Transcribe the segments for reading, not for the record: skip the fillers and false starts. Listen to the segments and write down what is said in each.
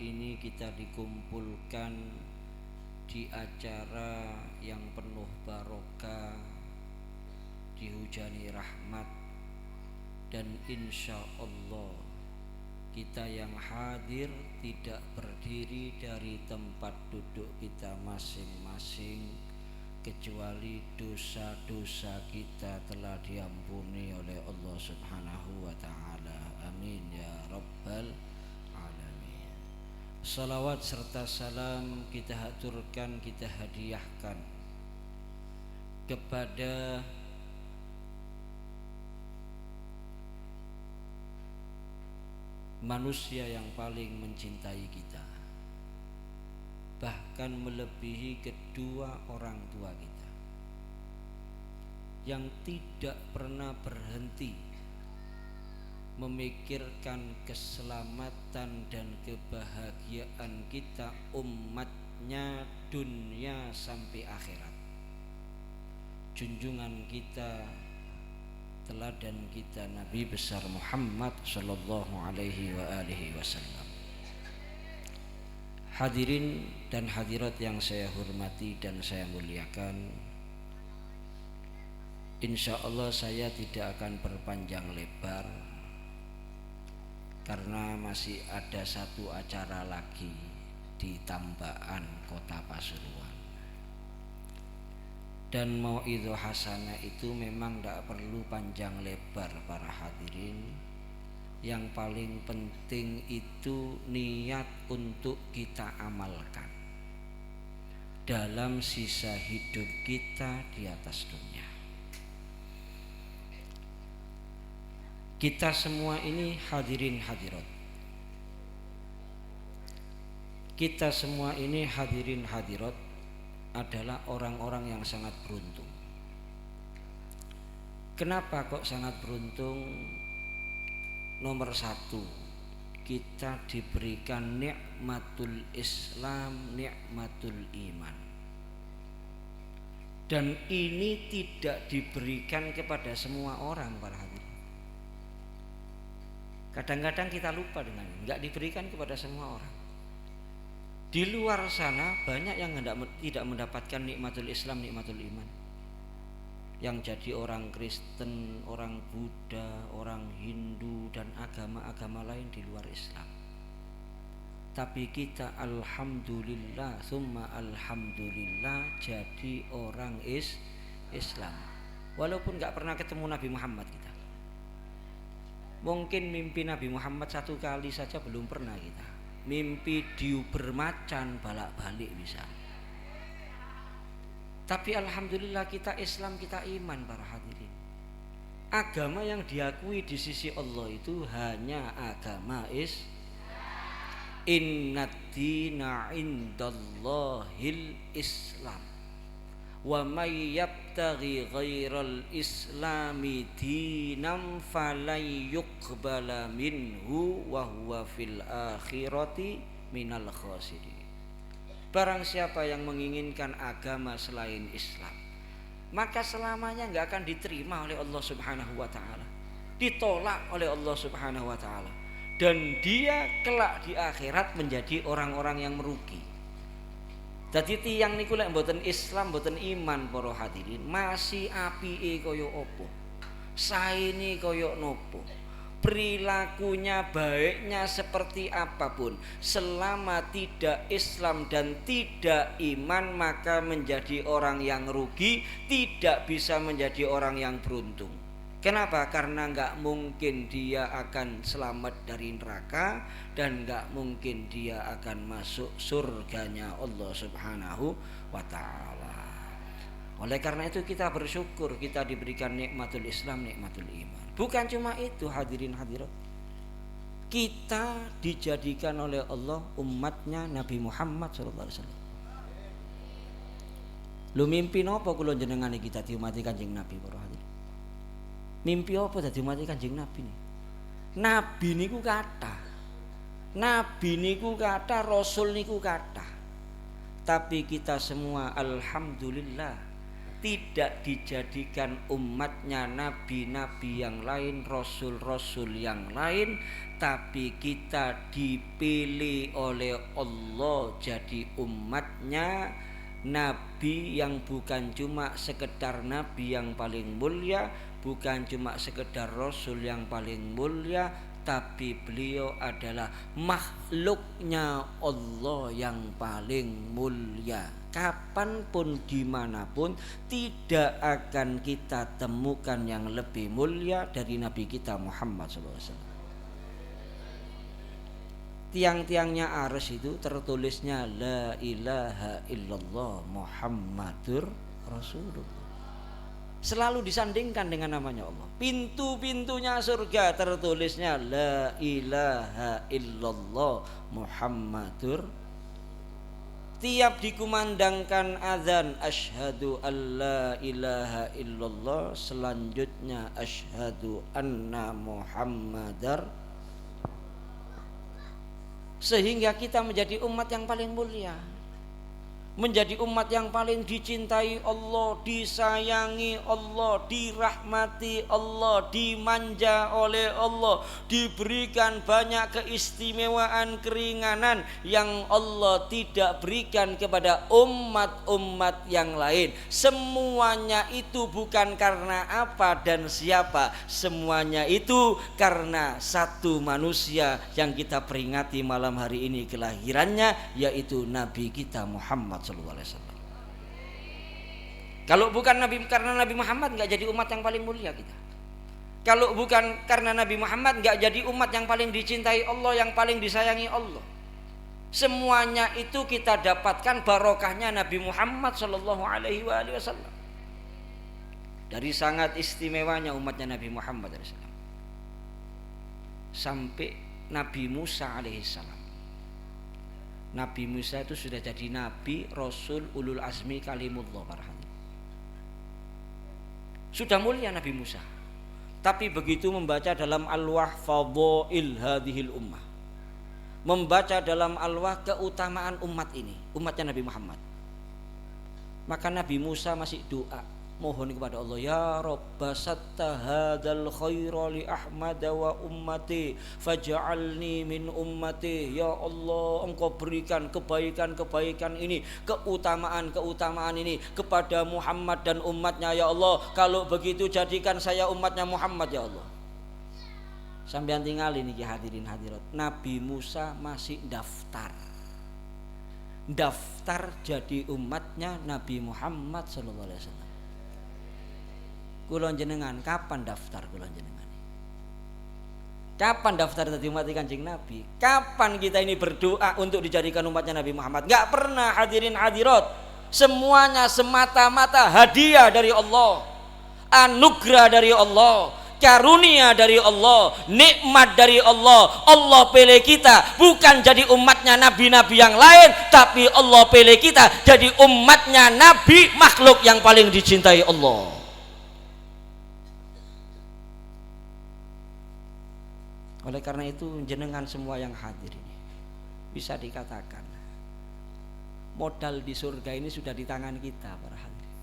ini kita dikumpulkan di acara yang penuh barokah, dihujani rahmat, dan insya Allah kita yang hadir tidak berdiri dari tempat duduk kita masing-masing, kecuali dosa-dosa kita telah diampuni oleh Allah Subhanahu wa ta'ala. Amin ya rabbal alamin. Salawat serta salam kita haturkan, kita hadiahkan kepada manusia yang paling mencintai kita, bahkan melebihi kedua orang tua kita, yang tidak pernah berhenti memikirkan keselamatan dan kebahagiaan kita umatnya dunia sampai akhirat. Junjungan kita, teladan kita, Nabi besar Muhammad sallallahu alaihi wa alihi wasallam. Hadirin dan hadirat yang saya hormati dan saya muliakan, insya Allah saya tidak akan berpanjang lebar karena masih ada satu acara lagi di Tambaan Kota Pasuruan. Dan mau'idhah hasanah itu memang tidak perlu panjang lebar para hadirin. Yang paling penting itu niat untuk kita amalkan dalam sisa hidup kita di atas dunia. Kita semua ini hadirin hadirat, kita semua ini hadirin hadirat adalah orang-orang yang sangat beruntung. Kenapa kok sangat beruntung? Nomor satu, kita diberikan nikmatul Islam, nikmatul iman. Dan ini tidak diberikan kepada semua orang para hadirin. Kadang-kadang kita lupa dengan ini, enggak diberikan kepada semua orang. Di luar sana banyak yang tidak mendapatkan nikmatul Islam, nikmatul iman. Yang jadi orang Kristen, orang Buddha, orang Hindu, dan agama-agama lain di luar Islam. Tapi kita alhamdulillah, summa alhamdulillah jadi orang Islam. Walaupun gak pernah ketemu Nabi Muhammad kita. Mungkin mimpi Nabi Muhammad satu kali saja belum pernah kita. Mimpi diuber macan balak-balik bisa. Tapi alhamdulillah kita Islam, kita iman para hadirin. Agama yang diakui di sisi Allah itu hanya agama Innad dina indallahil Islam. Wa may yabtaghi ghairal islami dinam falay yuqbala minhu wa huwa fil akhirati minal khasirin. Barang siapa yang menginginkan agama selain Islam, maka selamanya enggak akan diterima oleh Allah Subhanahu wa taala, ditolak oleh Allah Subhanahu wa taala, dan dia kelak di akhirat menjadi orang-orang yang merugi. Jadi tiyang niku lek mboten Islam, mboten iman para hadirin, masih apike kaya apa, saene kaya nopo, perilakunya baiknya seperti apapun, selama tidak Islam dan tidak iman maka menjadi orang yang rugi, tidak bisa menjadi orang yang beruntung. Kenapa? Karena enggak mungkin dia akan selamat dari neraka dan enggak mungkin dia akan masuk surganya Allah Subhanahu wa ta'ala. Oleh karena itu kita bersyukur kita diberikan nikmatul Islam, nikmatul iman. Bukan cuma itu hadirin hadirat, kita dijadikan oleh Allah umatnya Nabi Muhammad SAW. Lu mimpi nopo kula jenengan iki dadi umat Kanjeng Nabi para hadirin? Mimpi apa dadi umat Kanjeng Nabi nih? Nabi niku kathah. Nabi niku kathah, rasul niku kathah. Tapi kita semua alhamdulillah tidak dijadikan umatnya nabi-nabi yang lain, rasul-rasul yang lain, tapi kita dipilih oleh Allah jadi umatnya, nabi yang bukan cuma sekedar nabi yang paling mulia, bukan cuma sekedar rasul yang paling mulia, tapi beliau adalah makhluknya Allah yang paling mulia. Kapanpun dimanapun tidak akan kita temukan yang lebih mulia dari Nabi kita Muhammad SAW. Tiang-tiangnya arsy itu tertulisnya la ilaha illallah Muhammadur Rasulullah. Selalu disandingkan dengan namanya Allah. Pintu-pintunya surga tertulisnya la ilaha illallah Muhammadur. Tiap dikumandangkan azan asyhadu alla ilaha illallah, selanjutnya asyhadu anna Muhammadar, sehingga kita menjadi umat yang paling mulia, menjadi umat yang paling dicintai Allah, disayangi Allah, dirahmati Allah, dimanja oleh Allah, diberikan banyak keistimewaan, keringanan yang Allah tidak berikan kepada umat-umat yang lain. Semuanya itu bukan karena apa dan siapa, semuanya itu karena satu manusia yang kita peringati malam hari ini kelahirannya, yaitu Nabi kita Muhammad sallallahu alaihi wasallam. Kalau bukan karena Nabi Muhammad, nggak jadi umat yang paling mulia kita. Kalau bukan karena Nabi Muhammad, nggak jadi umat yang paling dicintai Allah, yang paling disayangi Allah. Semuanya itu kita dapatkan barokahnya Nabi Muhammad sallallahu alaihi wasallam. Dari sangat istimewanya umatnya Nabi Muhammad SAW sampai Nabi Musa alaihissalam. Nabi Musa itu sudah jadi nabi, rasul, ulul azmi kalimullah para hadirin. Sudah mulia Nabi Musa. Tapi begitu membaca dalam alwah fadhail hadhil ummah, membaca dalam alwah keutamaan umat ini, umatnya Nabi Muhammad, maka Nabi Musa masih doa, mohon kepada Allah, ya Rabba satta hadzal khaira li Ahmad wa ummati faj'alni min ummati. Ya Allah, Engkau berikan kebaikan-kebaikan ini, keutamaan-keutamaan ini kepada Muhammad dan umatnya ya Allah. Kalau begitu jadikan saya umatnya Muhammad ya Allah. Sampeyan tinggal ini hadirin hadirat, Nabi Musa masih daftar jadi umatnya Nabi Muhammad sallallahu alaihi wasallam. Kula jenengan kapan daftar kula jenengan? Kapan daftar jadi umat Kanjeng Nabi? Kapan kita ini berdoa untuk dijadikan umatnya Nabi Muhammad? Enggak pernah hadirin hadirat. Semuanya semata-mata hadiah dari Allah, anugerah dari Allah, karunia dari Allah, nikmat dari Allah. Allah pilih kita bukan jadi umatnya nabi-nabi yang lain, tapi Allah pilih kita jadi umatnya nabi, makhluk yang paling dicintai Allah. Oleh karena itu jenengan semua yang hadir ini bisa dikatakan modal di surga ini sudah di tangan kita para hadirin.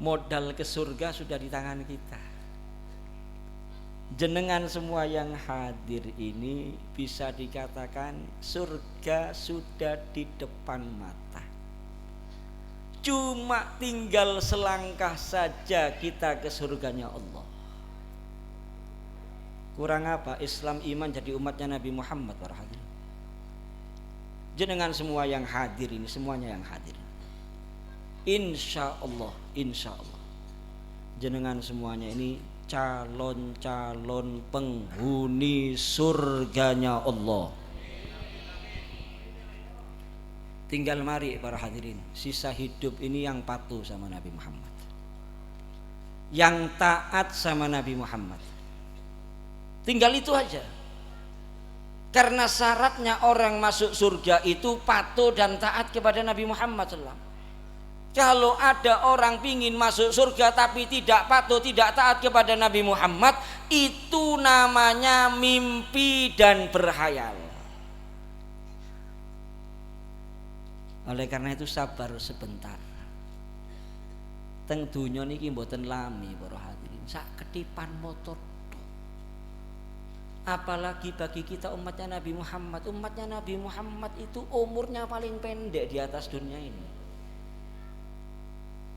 Modal ke surga sudah di tangan kita. Jenengan semua yang hadir ini bisa dikatakan surga sudah di depan mata. Cuma tinggal selangkah saja kita ke surganya Allah. Kurang apa Islam iman jadi umatnya Nabi Muhammad para hadirin. Jenengan semua yang hadir ini, semuanya yang hadir, insya Allah jenengan semuanya ini calon-calon penghuni surganya Allah. Tinggal mari para hadirin, sisa hidup ini yang patuh sama Nabi Muhammad, yang taat sama Nabi Muhammad. Tinggal itu aja. Karena syaratnya orang masuk surga itu patuh dan taat kepada Nabi Muhammad SAW. Kalau ada orang pingin masuk surga tapi tidak patuh, tidak taat kepada Nabi Muhammad, itu namanya mimpi dan berhayal. Oleh karena itu sabar sebentar. teng donya niki mboten lami para hadirin, sak ketipan motor. Apalagi bagi kita umatnya Nabi Muhammad. Umatnya Nabi Muhammad itu umurnya paling pendek di atas dunia ini.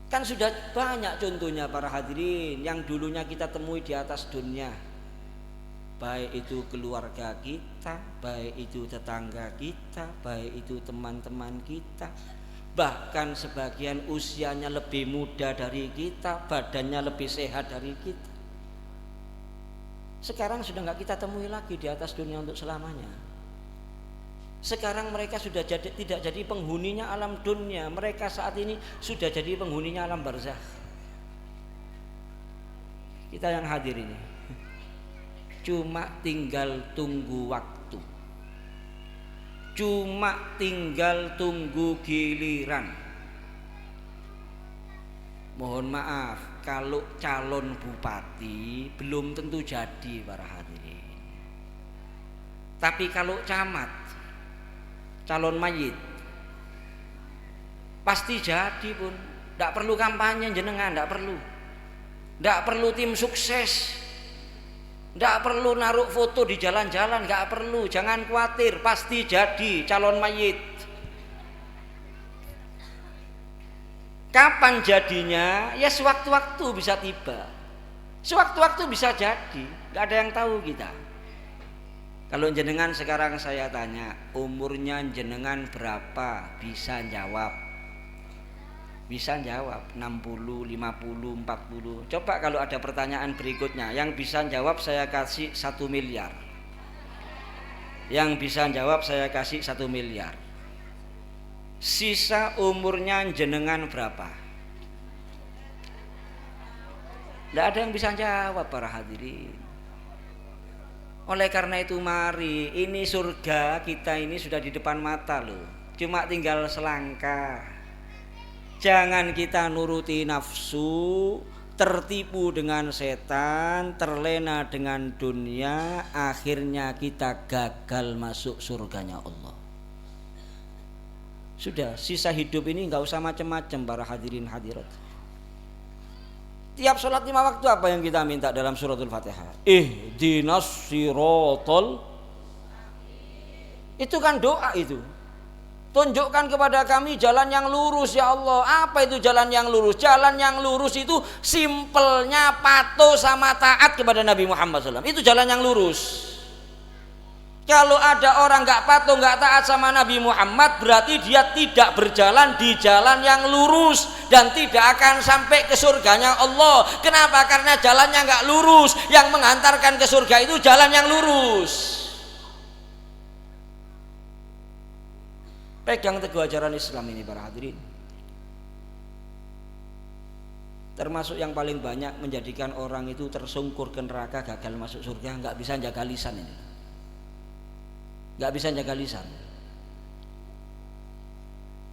Kan sudah banyak contohnya para hadirin yang dulunya kita temui di atas dunia. Baik itu keluarga kita, baik itu tetangga kita, baik itu teman-teman kita. Bahkan sebagian usianya lebih muda dari kita, badannya lebih sehat dari kita. Sekarang sudah nggak kita temui lagi di atas dunia untuk selamanya. Sekarang mereka sudah tidak jadi penghuninya alam dunia. Mereka saat ini sudah jadi penghuninya alam barzakh. Kita yang hadir ini cuma tinggal tunggu waktu, cuma tinggal tunggu giliran. Mohon maaf kalau calon bupati belum tentu jadi para hadirin. Tapi kalau camat, calon mayit pasti jadi pun. Tidak perlu kampanye jenengan, tidak perlu. Tidak perlu tim sukses, tidak perlu naruh foto di jalan-jalan, nggak perlu. Jangan khawatir, pasti jadi calon mayit. Kapan jadinya? Ya sewaktu-waktu bisa tiba, sewaktu-waktu bisa jadi, nggak ada yang tahu kita. Kalau jenengan sekarang saya tanya, umurnya jenengan berapa? Bisa jawab? Bisa jawab 60, 50, 40. Coba kalau ada pertanyaan berikutnya, yang bisa jawab saya kasih 1 miliar. Yang bisa jawab saya kasih 1 miliar. Sisa umurnya jenengan berapa? Tidak ada yang bisa jawab para hadirin. Oleh karena itu mari, ini surga kita ini sudah di depan mata loh. Cuma tinggal selangkah. Jangan kita nuruti nafsu, tertipu dengan setan, terlena dengan dunia, akhirnya kita gagal masuk surganya Allah. Sudah, sisa hidup ini nggak usah macam-macam para hadirin hadirat. Tiap sholat 5 waktu apa yang kita minta dalam suratul Fatihah? Ihdinas siratal. Itu kan doa itu. Tunjukkan kepada kami jalan yang lurus ya Allah. Apa itu jalan yang lurus? Jalan yang lurus itu simpelnya patuh sama taat kepada Nabi Muhammad SAW. Itu jalan yang lurus. Kalau ada orang nggak patuh, nggak taat sama Nabi Muhammad, berarti dia tidak berjalan di jalan yang lurus dan tidak akan sampai ke surganya Allah. Kenapa? Karena jalannya nggak lurus. Yang mengantarkan ke surga itu jalan yang lurus. Pegang teguh ajaran Islam ini para hadirin. Termasuk yang paling banyak menjadikan orang itu tersungkur ke neraka, gagal masuk surga, nggak bisa jaga lisan ini. Nggak bisa jaga lisan.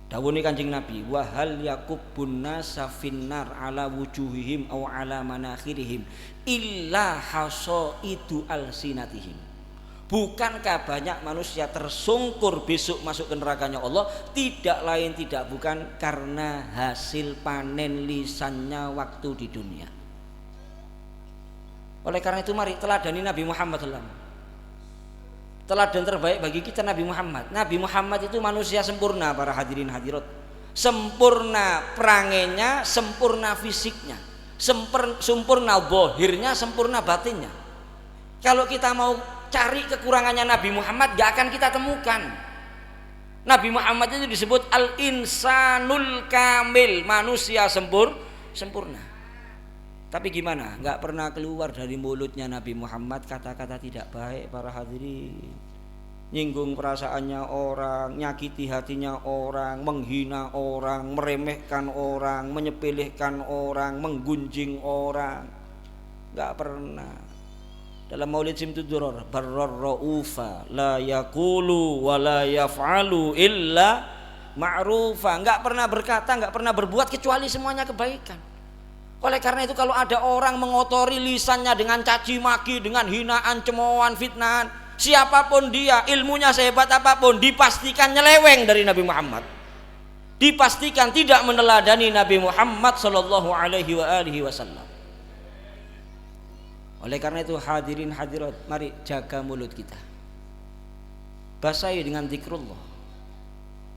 Dawuhni Kanjeng Nabi, wa hal yakubbun nasa finnar ala wujuhihim aw ala manakhirihim illa hasaidu alsinatihim. Bukankah banyak manusia tersungkur besok masuk ke nerakanya Allah? Tidak lain tidak bukan karena hasil panen lisannya waktu di dunia. Oleh karena itu mari teladani Nabi Muhammad SAW. Teladan terbaik bagi kita Nabi Muhammad. Nabi Muhammad itu manusia sempurna para hadirin hadirat. Sempurna perangainya, sempurna fisiknya, sempurna zahirnya, sempurna batinnya. Kalau kita mau cari kekurangannya Nabi Muhammad, gak akan kita temukan. Nabi Muhammad itu disebut al-insanul kamil, manusia sempurna. Tapi gimana? Gak pernah keluar dari mulutnya Nabi Muhammad kata-kata tidak baik para hadirin. Nyinggung perasaannya orang, nyakiti hatinya orang, menghina orang, meremehkan orang, menyepelekan orang, menggunjing orang. Gak pernah. Dalam Maulid Simtudur, barrar ra'ufa la yaqulu wa la yaf'alu illa ma'rufa. Gak pernah berkata, gak pernah berbuat kecuali semuanya kebaikan. Oleh karena itu kalau ada orang mengotori lisannya dengan caci maki, dengan hinaan, cemoohan, fitnahan, siapapun dia, ilmunya sehebat apapun, dipastikan nyeleweng dari Nabi Muhammad. dipastikan tidak meneladani Nabi Muhammad sallallahu alaihi wasallam. Oleh karena itu hadirin hadirat, mari jaga mulut kita. Basahi dengan zikrullah.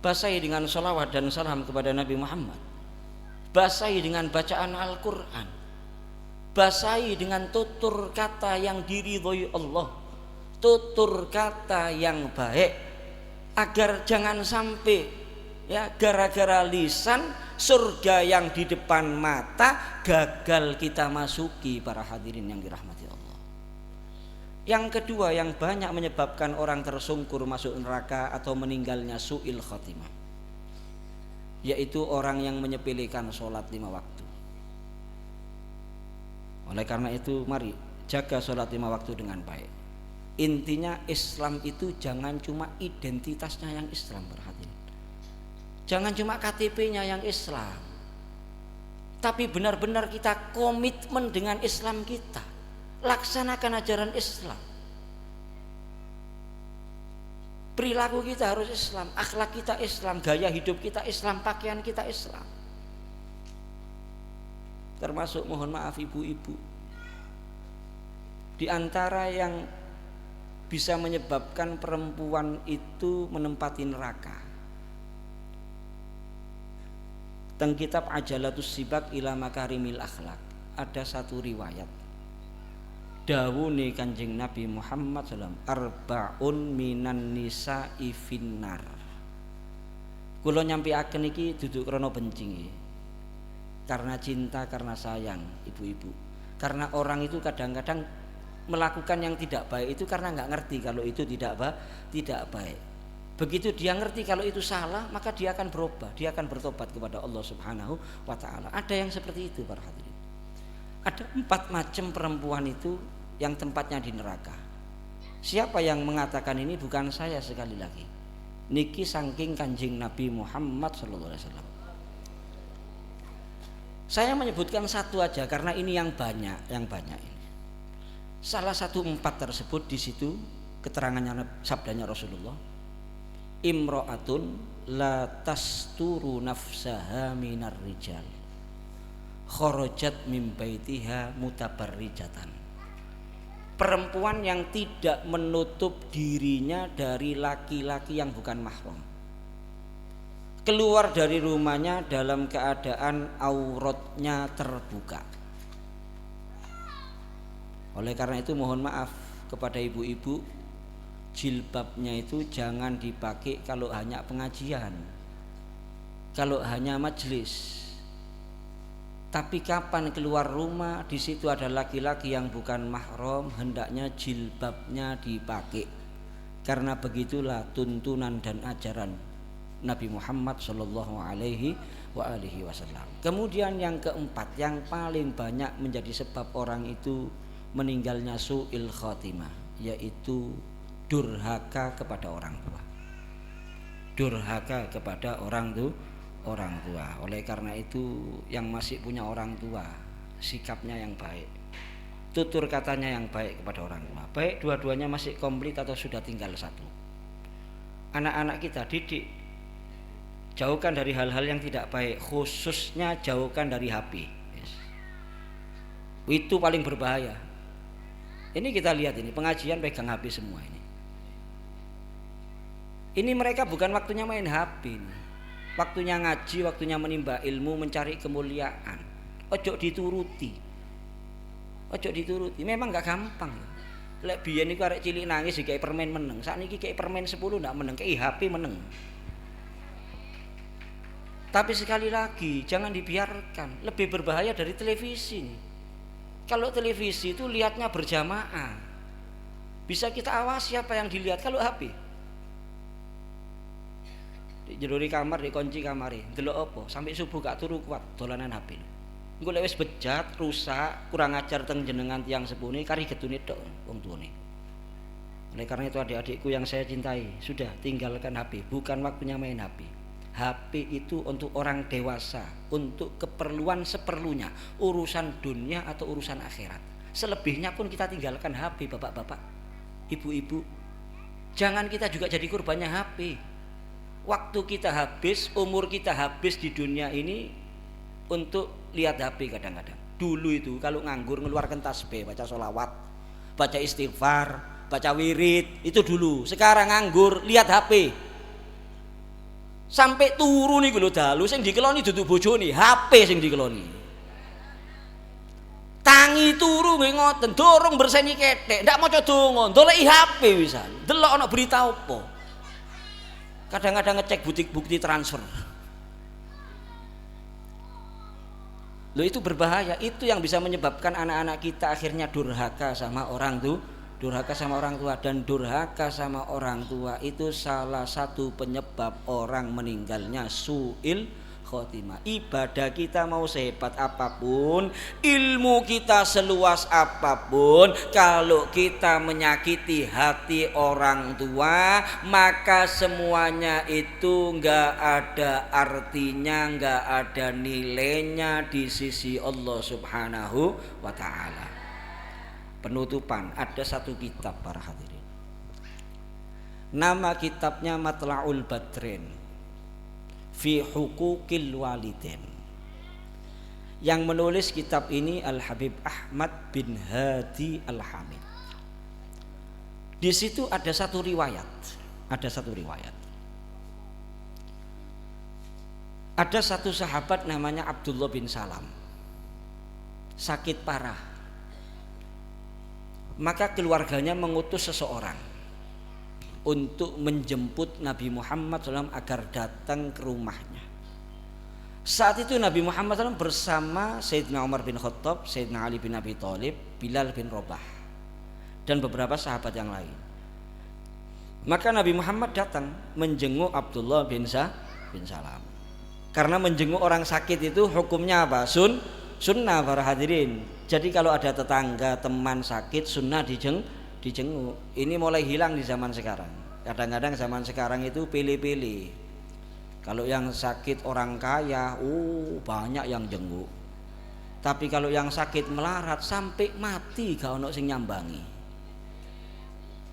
Basahi dengan salawat dan salam kepada Nabi Muhammad. Basahi dengan bacaan Al-Quran. Basahi dengan tutur kata yang diridhoi Allah. Tutur kata yang baik, agar jangan sampai ya gara-gara lisan surga yang di depan mata gagal kita masuki, para hadirin yang dirahmati Allah. Yang kedua yang banyak menyebabkan orang tersungkur masuk neraka atau meninggalnya su'il khatimah, yaitu orang yang menyepelekan sholat 5 waktu. Oleh karena itu mari jaga sholat 5 waktu dengan baik. Intinya Islam itu jangan cuma identitasnya yang Islam, perhatian. Jangan cuma KTP-nya yang Islam, tapi benar-benar kita komitmen dengan Islam kita. Laksanakan ajaran Islam. Perilaku kita harus Islam, akhlak kita Islam, gaya hidup kita Islam, pakaian kita Islam. Termasuk mohon maaf ibu-ibu, di antara yang bisa menyebabkan perempuan itu menempati neraka, teng kitab Ajalatus Sibak ila Makarimil Akhlak ada satu riwayat dawuhne Kanjeng Nabi Muhammad SAW, arbaun minan nisa'i finnar. Kula nyampiaken iki duduk krana benci, karena cinta, karena sayang ibu-ibu. Karena orang itu kadang-kadang melakukan yang tidak baik itu karena nggak ngerti kalau itu tidak baik. Begitu dia ngerti kalau itu salah, maka dia akan berubah, dia akan bertobat kepada Allah Subhanahu wa taala. Ada yang seperti itu, para hadirin. Ada 4 macam perempuan itu yang tempatnya di neraka. Siapa yang mengatakan ini? Bukan saya, sekali lagi. Niki saking Kanjeng Nabi Muhammad sallallahu alaihi wasallam. Saya menyebutkan satu aja karena ini yang banyak ini. Salah satu 4 tersebut di situ keterangannya, sabdanya Rasulullah, imra'atun la tasturu nafsaha minar rijal kharajat min baitiha mutabarrijatan. Perempuan yang tidak menutup dirinya dari laki-laki yang bukan mahram, keluar dari rumahnya dalam keadaan auratnya terbuka. Oleh karena itu mohon maaf kepada ibu-ibu, jilbabnya itu jangan dipakai kalau hanya pengajian, kalau hanya majelis. Tapi kapan keluar rumah, di situ ada laki-laki yang bukan mahram, hendaknya jilbabnya dipakai. Karena begitulah tuntunan dan ajaran Nabi Muhammad sallallahu alaihi wasallam. Kemudian yang keempat, yang paling banyak menjadi sebab orang itu meninggalnya su'il khatimah, yaitu durhaka kepada orang tua. Durhaka kepada orang tua. Oleh karena itu yang masih punya orang tua, sikapnya yang baik, tutur katanya yang baik kepada orang tua. Baik dua-duanya masih komplit atau sudah tinggal satu. Anak-anak kita didik, jauhkan dari hal-hal yang tidak baik, khususnya jauhkan dari HP. Itu paling berbahaya. Ini kita lihat, ini pengajian pegang HP semua ini. Ini mereka bukan waktunya main HP ini. Waktunya ngaji, waktunya menimba ilmu, mencari kemuliaan. Ojo dituruti. Memang gak gampang. Lek biyen niku arek cilik nangis dikai permen meneng. Sakniki kayak permen 10 ndak meneng, kayak HP meneng. Tapi sekali lagi jangan dibiarkan. Lebih berbahaya dari televisi nih. Kalau televisi itu lihatnya berjamaah, bisa kita awasi apa yang dilihat. Kalau HP di jero kamar, dikunci kamare, ndelok apa sampai subuh gak turu kuat dolanan HP. Engko lek wis bejat, rusak, kurang ajar teng jenengan tiyang sepune kari getune tok wong tuane. Oleh karena itu adik-adikku yang saya cintai, sudah tinggalkan HP, bukan waktunya main HP. HP itu untuk orang dewasa, untuk keperluan seperlunya, urusan dunia atau urusan akhirat. Selebihnya pun kita tinggalkan HP, bapak-bapak, ibu-ibu. Jangan kita juga jadi kurbannya HP. Waktu kita habis, umur kita habis di dunia ini untuk lihat HP kadang-kadang. Dulu itu kalau nganggur ngeluarkan tasbih, baca sholawat, baca istighfar, baca wirid, itu dulu. Sekarang nganggur lihat HP. Sampai turu niku lho dalu sing dikeloni dudu bojone, HP sing dikeloni. Tangi turu nggih ngoten, dorong berseni ketek, ndak maca donga, ndoleki HP wisan. Delok ana berita apa. Kadang-kadang ngecek bukti transfer. Loh itu berbahaya, itu yang bisa menyebabkan anak-anak kita akhirnya durhaka sama orang tua, dan durhaka sama orang tua itu salah satu penyebab orang meninggalnya su'il khotimah. Ibadah kita mau sehebat apapun, ilmu kita seluas apapun, kalau kita menyakiti hati orang tua, maka semuanya itu nggak ada artinya, nggak ada nilainya di sisi Allah Subhanahu wa Ta'ala. Penutupan, ada satu kitab para hadirin, nama kitabnya Matla'ul Badrin fi Hukukil Walidin. Yang menulis kitab ini Al-Habib Ahmad bin Hadi Al-Hamid. Di situ ada satu riwayat. Ada satu sahabat namanya Abdullah bin Salam, sakit parah. Maka keluarganya mengutus seseorang untuk menjemput Nabi Muhammad SAW agar datang ke rumahnya. Saat itu Nabi Muhammad SAW bersama Sayyidina Umar bin Khattab, Sayyidina Ali bin Abi Thalib, Bilal bin Rabah, dan beberapa sahabat yang lain. Maka Nabi Muhammad datang menjenguk Abdullah bin Salam. Karena menjenguk orang sakit itu hukumnya apa? Sunnah para hadirin. Jadi kalau ada tetangga, teman sakit, sunnah dijenguk. Ini mulai hilang di zaman sekarang. Kadang-kadang zaman sekarang itu pilih-pilih. Kalau yang sakit orang kaya, banyak yang jenguk. Tapi kalau yang sakit melarat sampai mati gak ono sing nyambangi.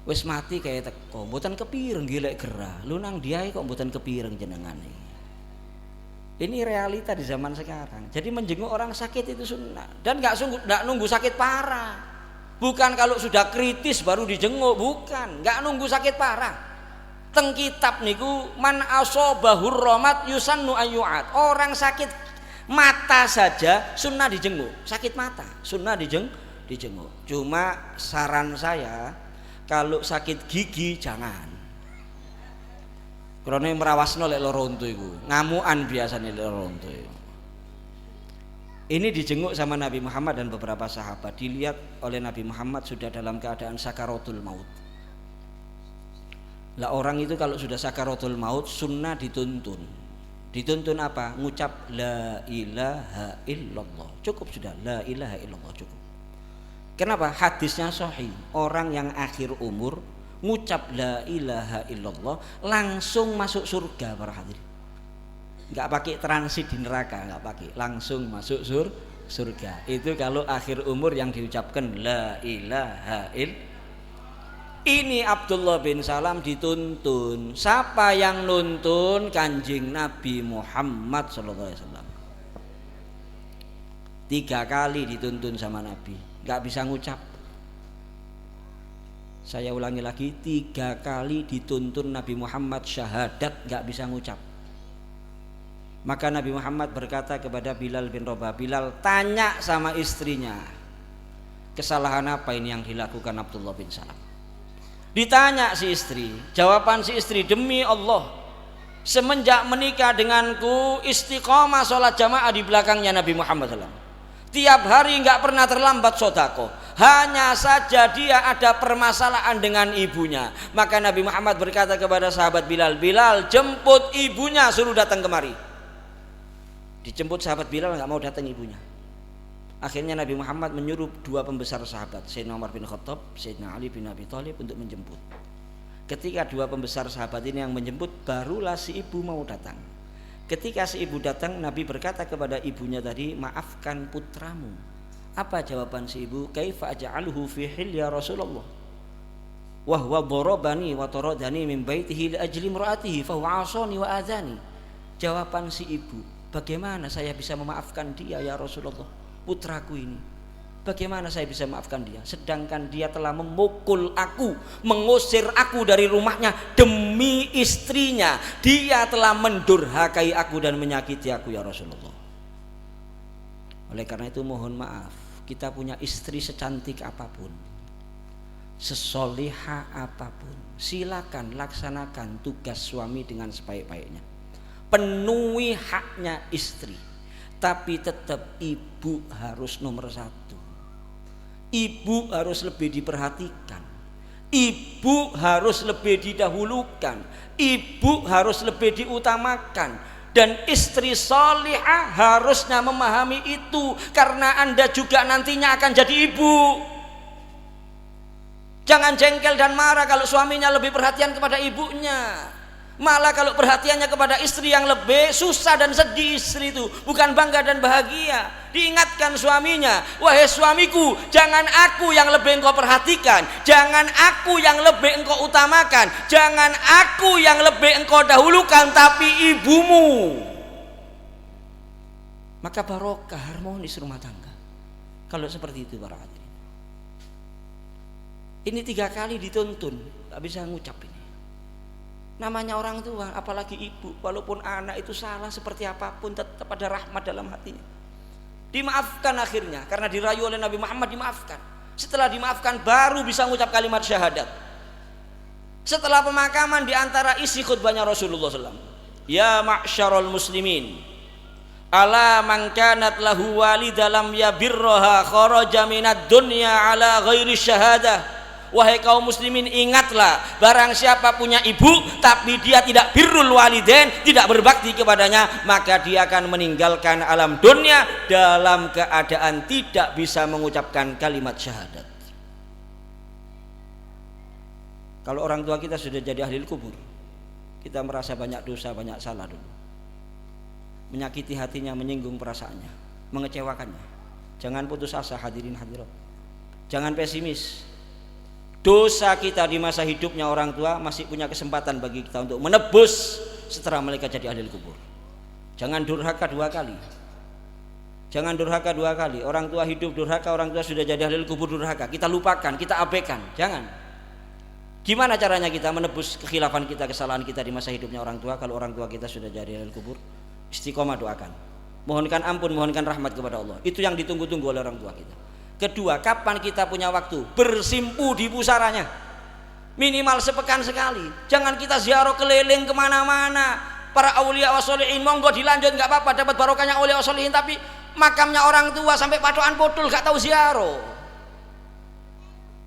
Wis mati kayak teko, mboten kepireng gilek gerah. Lu nang diae kok mboten kepireng jenengane. Ini realita di zaman sekarang. Jadi menjenguk orang sakit itu sunnah, dan nggak nunggu sakit parah. Bukan kalau sudah kritis baru dijenguk, bukan. Nggak nunggu sakit parah. Teng kitab niku man asobahur romat yusannu ayyuat. Orang sakit mata saja sunnah dijenguk. Sakit mata sunnah dijenguk. Cuma saran saya kalau sakit gigi jangan. Karena merawasno lek loro untu iku. Ngamukan biasane lek loro untu. Ini dijenguk sama Nabi Muhammad dan beberapa sahabat. Dilihat oleh Nabi Muhammad sudah dalam keadaan sakaratul maut. Lah orang itu kalau sudah sakaratul maut sunnah dituntun. Dituntun apa? Ngucap la ilaha illallah. Cukup sudah, la ilaha illallah cukup. Kenapa? Hadisnya sahih. Orang yang akhir umur ngucap la ilaha illallah langsung masuk surga para hadirin. Nggak pakai transit di neraka, nggak pakai, langsung masuk surga. Itu kalau akhir umur yang diucapkan la ilaha illallah. Ini Abdullah bin Salam dituntun. Siapa yang nuntun? Kanjeng Nabi Muhammad SAW. 3 kali dituntun sama Nabi, nggak bisa ngucap. Saya ulangi lagi, 3 kali dituntun Nabi Muhammad syahadat, nggak bisa ngucap. Maka Nabi Muhammad berkata kepada Bilal bin Rabah, Bilal tanya sama istrinya, kesalahan apa ini yang dilakukan Abdullah bin Salam. Ditanya si istri, jawaban si istri, demi Allah semenjak menikah denganku istiqomah sholat jamaah di belakangnya Nabi Muhammad SAW. Tiap hari nggak pernah terlambat sodako. Hanya saja dia ada permasalahan dengan ibunya. Maka Nabi Muhammad berkata kepada sahabat Bilal, Bilal jemput ibunya, suruh datang kemari. Dijemput sahabat Bilal, nggak mau datang ibunya. Akhirnya Nabi Muhammad menyuruh 2 pembesar sahabat, Sayyidina Umar bin Khattab, Sayyidina Ali bin Abi Thalib untuk menjemput. Ketika 2 pembesar sahabat ini yang menjemput, barulah si ibu mau datang. Ketika si ibu datang, Nabi berkata kepada ibunya tadi, maafkan putramu. Apa jawaban si ibu? Kaifa aj'aluhu fi hilya Rasulullah. wa huwa darabani wa taradani min baitihi li ajli imraatihi fa huwa asani wa adani. Jawaban si ibu, bagaimana saya bisa memaafkan dia ya Rasulullah, putraku ini, bagaimana saya bisa memaafkan dia sedangkan dia telah memukul aku, mengusir aku dari rumahnya demi istrinya, dia telah mendurhakai aku dan menyakiti aku ya Rasulullah. Oleh karena itu mohon maaf, kita punya istri secantik apapun, sesolihah apapun, silakan laksanakan tugas suami dengan sebaik-baiknya, penuhi haknya istri, tapi tetap ibu harus nomor satu. Ibu harus lebih diperhatikan, ibu harus lebih didahulukan, ibu harus lebih diutamakan, dan istri solihah harusnya memahami itu, karena Anda juga nantinya akan jadi ibu. Jangan jengkel dan marah kalau suaminya lebih perhatian kepada ibunya. Malah kalau perhatiannya kepada istri yang lebih, susah dan sedih istri itu, bukan bangga dan bahagia. Diingatkan suaminya, wahai suamiku, jangan aku yang lebih engkau perhatikan, jangan aku yang lebih engkau utamakan, jangan aku yang lebih engkau dahulukan, tapi ibumu. Maka barokah, harmonis rumah tangga kalau seperti itu para hadirin. Ini 3 kali dituntun, tak bisa ngucap ini. Namanya orang tua, apalagi ibu, walaupun anak itu salah seperti apapun tetap ada rahmat dalam hatinya. Dimaafkan akhirnya, karena dirayu oleh Nabi Muhammad dimaafkan. Setelah dimaafkan baru bisa mengucap kalimat syahadat. Setelah pemakaman, diantara isi khutbahnya Rasulullah SAW, ya ma'syarul muslimin, ala man kanat lahu walidalam yabirroha kharaja minad dunya ala ghairi syahadah. Wahai kaum muslimin, ingatlah, barang siapa punya ibu tapi dia tidak birrul walidain, tidak berbakti kepadanya, maka dia akan meninggalkan alam dunia dalam keadaan tidak bisa mengucapkan kalimat syahadat. Kalau orang tua kita sudah jadi ahli kubur, kita merasa banyak dosa, banyak salah dulu, menyakiti hatinya, menyinggung perasaannya, mengecewakannya. Jangan putus asa hadirin hadirat, jangan pesimis. Dosa kita di masa hidupnya orang tua masih punya kesempatan bagi kita untuk menebus setelah mereka jadi ahli kubur. Jangan durhaka 2 kali. Jangan durhaka 2 kali. Orang tua hidup durhaka, orang tua sudah jadi ahli kubur durhaka. Kita lupakan, kita abaikan. Jangan. Gimana caranya kita menebus kekhilafan kita, kesalahan kita di masa hidupnya orang tua kalau orang tua kita sudah jadi ahli kubur? Istiqomah doakan. Mohonkan ampun, mohonkan rahmat kepada Allah. Itu yang ditunggu-tunggu oleh orang tua kita. Kedua, kapan kita punya waktu? Bersimpu di pusaranya, minimal sepekan sekali. Jangan kita ziarah keliling kemana-mana. Para aulia wa sholihin monggo dilanjut, nggak apa-apa, dapat barokahnya aulia wa sholihin, tapi makamnya orang tua sampai patokan podul nggak tahu ziarah.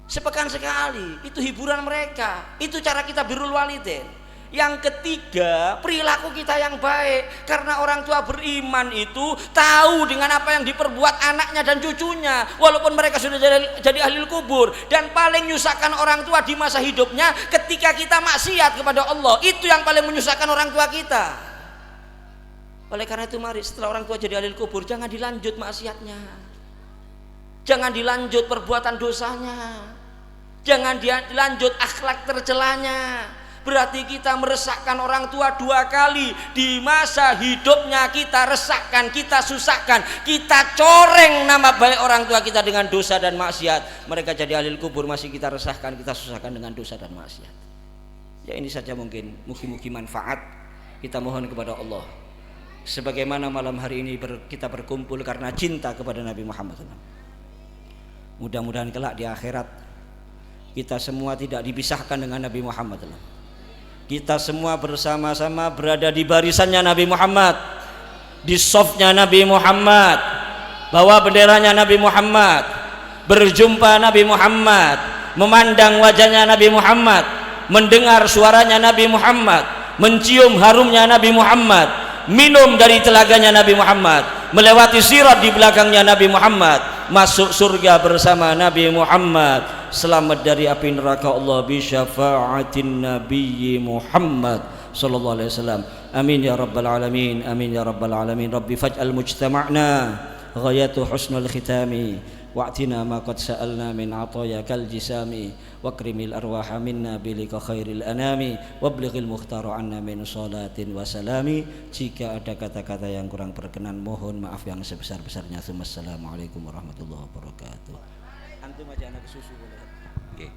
Sepekan sekali, itu hiburan mereka, itu cara kita birrul walidain. Yang ketiga, perilaku kita yang baik, karena orang tua beriman itu tahu dengan apa yang diperbuat anaknya dan cucunya, walaupun mereka sudah jadi ahli kubur. Dan paling menyusahkan orang tua di masa hidupnya ketika kita maksiat kepada Allah, itu yang paling menyusahkan orang tua kita. Oleh karena itu mari, setelah orang tua jadi ahli kubur, jangan dilanjut maksiatnya, jangan dilanjut perbuatan dosanya, jangan dilanjut akhlak tercelanya. Berarti kita meresahkan orang tua 2 kali di masa hidupnya. Kita resahkan, kita susahkan, kita coreng nama baik orang tua kita dengan dosa dan maksiat. Mereka jadi ahli kubur masih kita resahkan, kita susahkan dengan dosa dan maksiat. Ya ini saja mungkin, mugi-mugi manfaat. Kita mohon kepada Allah, sebagaimana malam hari ini kita berkumpul karena cinta kepada Nabi Muhammad. Mudah-mudahan kelak di akhirat kita semua tidak dipisahkan dengan Nabi Muhammad. Kita semua bersama-sama berada di barisannya Nabi Muhammad, di safnya Nabi Muhammad, bawa benderanya Nabi Muhammad, berjumpa Nabi Muhammad, memandang wajahnya Nabi Muhammad, mendengar suaranya Nabi Muhammad, mencium harumnya Nabi Muhammad, minum dari telaganya Nabi Muhammad, melewati sirat di belakangnya Nabi Muhammad, masuk surga bersama Nabi Muhammad, selamat dari api neraka Allah bi syafaatin Nabi Muhammad sallallahu alaihi wasallam. Amin ya rabbal alamin, amin ya rabbal alamin. Rabbi faj'al mujtama'na ghayatu husnul khitami wa'tina ma qad sa'alna min atayakal jisami wakrimil arwaha minna bilika khairil anami wablighil mukhtaru anna min salatin wa salami. Jika ada kata-kata yang kurang berkenan mohon maaf yang sebesar-besarnya. Assalamualaikum warahmatullahi wabarakatuh. Antum aja anak susu boleh. Okay.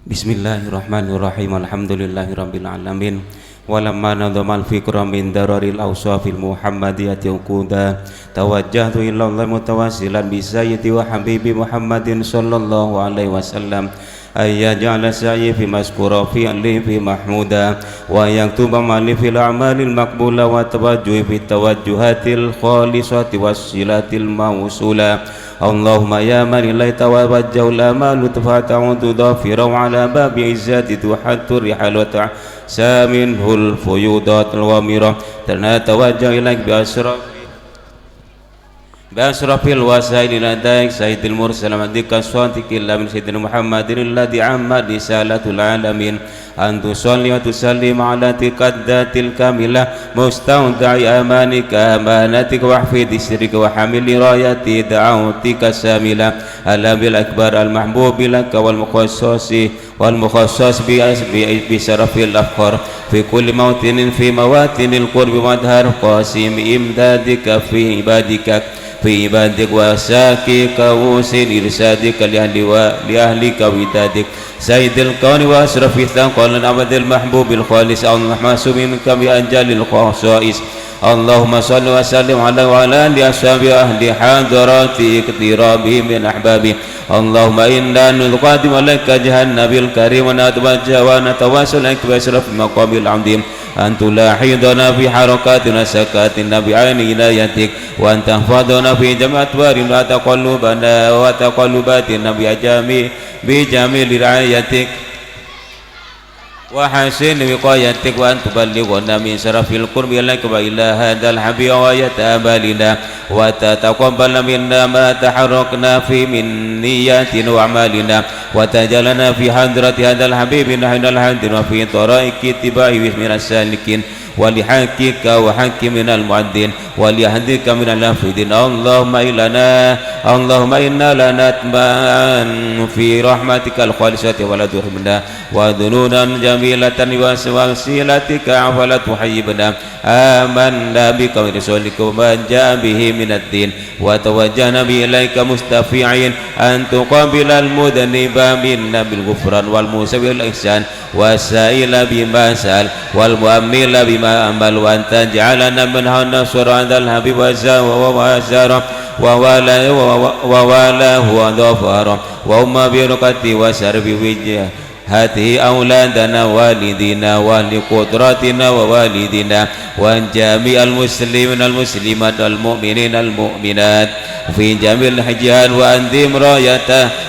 Bismillahirrahmanirrahim. Alhamdulillahirabbil alamin. Walamma nadhamal fikra min dararil awsafil muhammadiyati uquda tawajjahtu ila Allah mutawassilan bi sayyidi wa habibi Muhammadin sallallahu alaihi wasallam ayya ja'ala sa'i fi maskura fi ali fi mahmuda wa yaktuba mali fil a'malil maqbula wa tawajjuh fi tawajjuhatil khalisati wassilatil mawsula. Allahumma ya man ilai tawajjahu la ma lutfa ta'udu dhafira wa ala babi izzati tuhattu rihal wa saminhul fuyudatul wamira tanatawajjah ilaik bi asrafil wasaili ladaik sayyidil mursal madika swantikil min sayyidina Muhammadin alladhi amma risalatul alamin an tusalli wa tusallim ala tiqaddatil kamilah mustauda'i amanika amanatika wa hafidhi sirrika wa hamili rayati da'autika samila alabil akbar al mahbubi laka wal mukhassasi والمخصص بشرف الأفخار في كل موطن في مواتن القرب مظهر قاسم إمدادك في عبادك وساكي كوس إرشادك لأهلك ودادك سيد الكون وأشرف الثقل الأبد المحبوب الخالص المحمس منك بأنجل الخصائص. اللهم صل وسلم على وعلى آله وصحبه أهل حضرات اقترابه من أحبابه. اللهم إنا نقدم لك جهنم الكريم ونتوجه ونتواصل لك بأشرف المقام العظيم أن تلاحظنا في حركاتنا سكاتنا بعين عنايتك وأن تحفظنا في جميع أطوارنا وتقلباتنا بجميل رعايتك وحسن وقايتك وأن تبلغنا من شرف القرب لك وإلى هذا الحبيب ويتأملنا وتتقبل منا ما تحركنا في من نيات وأعمالنا وتجعلنا في حضرة هذا الحبيب نحن الحاضر وفي طرائق اتباعه من السالكين ولحقك وحق من المعدين وليهديك من الافدين. اللهم إنا لا نتمنى في رحمتك الخالصة ولا تحرمنا وذنونا جميلة وسيلتك فلا تحيبنا. آمنا بك ورسولك وما جاء به من الدين وتوجهنا به إليك مستفيعين أن تقابل المذنب منا بالغفران والموسى بالإحسان والسائل بما سأل والمؤمل بما أمل وأن تجعلنا منها النصر عند الحبيب وزاره ووالاه وظفره وأما بركته وسرب وجهته أولادنا والدينا ولقدراتنا ووالدنا وأن جميع المسلمين المسلمات المؤمنين المؤمنات في جميع الحجان وأنذم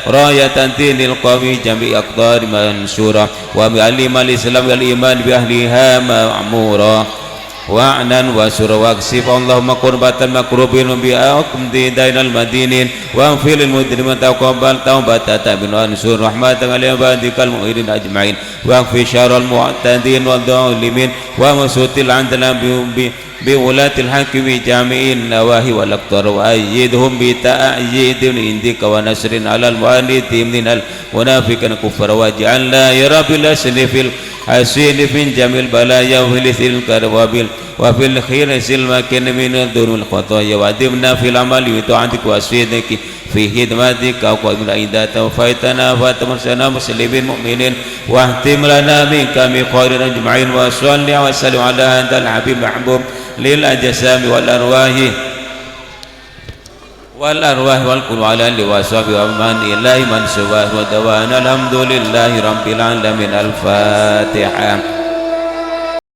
راية دين القوم جميع أقدار منشورة ومعلم الإسلام والإيمان بأهلها معمورا وعنا وسر واكسف. اللهم قربة المكروبين بأقم دين المدينين واغفر للمجرمين تقبل توبة تابين وانصر رحمتك لعبادك المؤمنين أجمعين واغفر شر المعتدين والظالمين ومسوط العدل بولاة الحق بجامع النواهي والأقطار وأيدهم بتأييد عندك ونصر على المعاندين من المنافقين الكفار واجعلنا يا رب الأسل في الحسين في جميع البلايا وفي الكرب وفي الخير سلمكن من الذنوب الخطايا وأدمنا في العمل بطاعتك وسيدك في خدمتك وقبل إذا توفيتنا فتمسنا مسلمين مؤمنين واهتم لنا منك من خير أجمعين وصل وسلم على هذا الحبيب المحبوب للأجسام والأرواح والقلوب على آله وصحبه ومن إليه من سواه ودوانا. الحمد لله رب العالمين. الفاتحة.